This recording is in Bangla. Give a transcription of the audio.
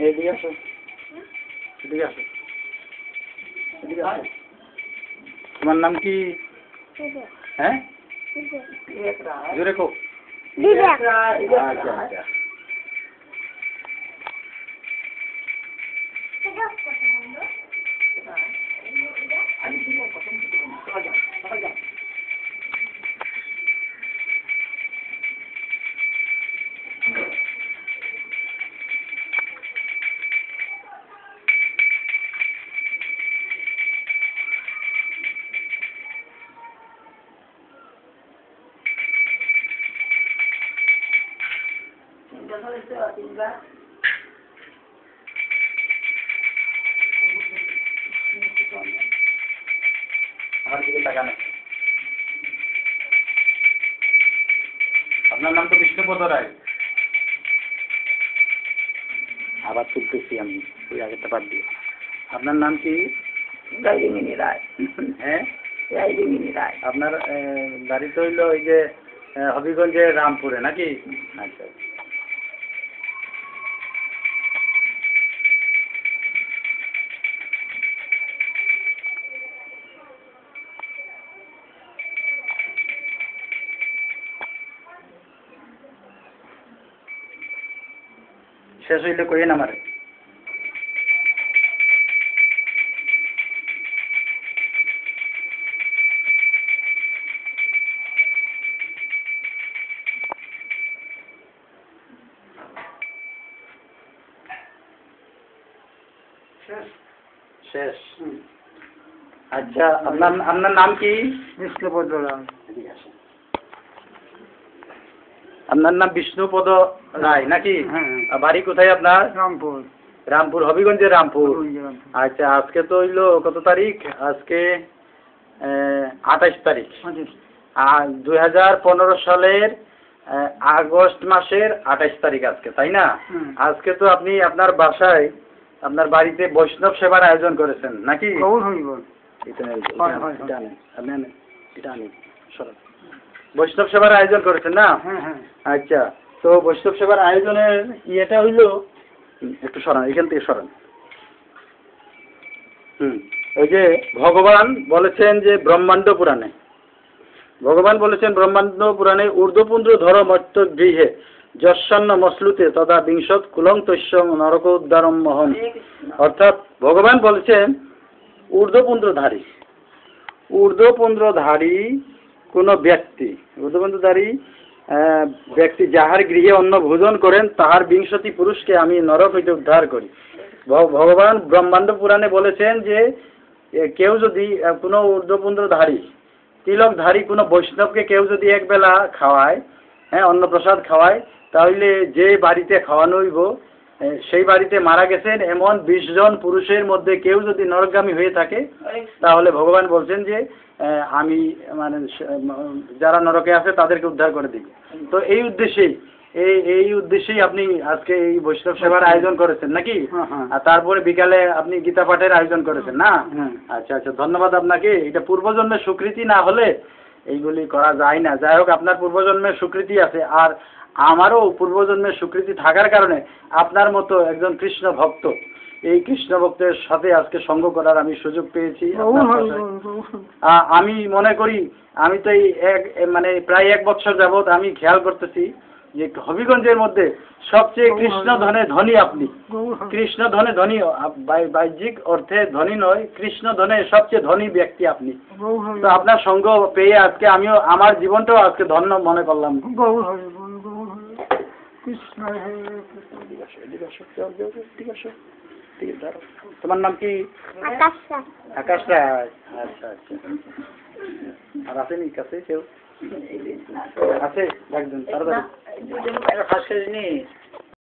এদিকে আসো, এদিকে আসো, এদিকে আসো। তোমার নাম কি? হ্যাঁ, জোরে কো। আচ্ছা আচ্ছা। আমার দিকে তাকান। আপনার নাম তো বিষ্ণুপদ রায়। আবার তুলতেছি আমি, ওই আগেরটা বাদ দিয়ে। আপনার নাম কি? গাইরিমিনি রায়। হ্যাঁ, গাইরিমিনি রায়। আপনার বাড়ি তো হইলো ওই যে হবিগঞ্জের রামপুরে নাকি? আচ্ছা। শেষ হইলে কইেন আমারে। শেষ। আচ্ছা, আপনার নাম কি? বিষ্ণুপদ রায়। আপনার নাম বিষ্ণুপদ রায় নাকি? হ্যাঁ। বাড়ি কোথায় আপনার? রামপুর। রামপুর, হবিগঞ্জের রামপুর। আচ্ছা, আজকে তো হইলো কত তারিখ? আজকে 28 তারিখ। আর 2015 সালের আগস্ট মাসের 28 তারিখ আজকে, তাই না? আজকে তো আপনি আপনার বাসায়, আপনার বাড়িতে বৈষ্ণব সেবার আয়োজন করেছেন নাকি? বৈষ্ণব সেবার আয়োজন করেছেন না? আচ্ছা, তো বৈষ্ণব সেবার আয়োজনের ইয়েটা হইলো, একটু সরান এখান থেকে সরান। ওই যে ভগবান বলেছেন যে ব্রহ্মাণ্ড পুরাণে, ভগবান বলেছেন ব্রহ্মাণ্ড পুরাণে ঊর্ধ্বপুন্দ্র ধর মর্ত গৃহে যশান্ন মসলুতে তথা বিংশত কুলংতস্য নরক উদ্ধারম মহন। অর্থাৎ ভগবান বলেছেন ঊর্ধ্বপুন্দ্রধারী, ঊর্ধ্বপুন্দ্রধারী কোন ব্যক্তি, ঊর্ধ্বপুন্দ্রধারী ব্যক্তি যাহার গৃহে অন্ন ভোজন করেন তাহার 20 পুরুষকে আমি নরক হইতে উদ্ধার করি। ভগবান ব্রহ্মাণ্ড পুরাণে বলেছেন যে কেউ যদি কোনো ঊর্ধ্বপুন্দ্রধারী তিলকধারী কোনো বৈষ্ণবকে কেউ যদি একবেলা খাওয়ায়, হ্যাঁ, অন্নপ্রসাদ খাওয়ায়, তাহলে যে বাড়িতে খাওয়ানো হইব সেই বাড়িতে মারা গেছেন এমন 20 জন পুরুষের মধ্যে কেউ যদি নরকগামী হয়ে থাকে তাহলে ভগবান বলছেন যে আমি মানে যারা নরকে আছে তাদেরকে উদ্ধার করে দিব। তো এই উদ্দেশ্যেই আপনি আজকে এই বৈষ্ণব সেবার আয়োজন করেছেন নাকি? আর তারপরে বিকালে আপনি গীতা পাঠের আয়োজন করেছেন না? আচ্ছা আচ্ছা, ধন্যবাদ আপনাকে। এটা পূর্বজন্মের স্বীকৃতি না হলে এইগুলি করা যায় না। যাই হোক, আপনার পূর্বজন্মের স্বীকৃতি আছে, আর আমারও পূর্বজন্মের স্বীকৃতি থাকার কারণে আপনার মতো একজন কৃষ্ণ ভক্ত, এই কৃষ্ণ ভক্তের সাথে আজকে সঙ্গ করার আমি সুযোগ পেয়েছি। আমি মনে করি, আমি তো এই মানে প্রায় 1 বছর যাবৎ আমি খেয়াল করতেছি যে হবিগঞ্জের মধ্যে সবচেয়ে কৃষ্ণ ধনে ধনী আপনি। কৃষ্ণ ধনে ধনী, বাহ্যিক অর্থে ধনী নয়, কৃষ্ণ ধনে সবচেয়ে ধনী ব্যক্তি আপনি। তো আপনার সঙ্গ পেয়ে আজকে আমিও আমার জীবনটাও আজকে ধন্য মনে করলাম। তোমার নাম কি? আকাশ রায়। আচ্ছা আচ্ছা। আর আসেনি কাছে কেউ? আছে একজন তাড়াতাড়ি।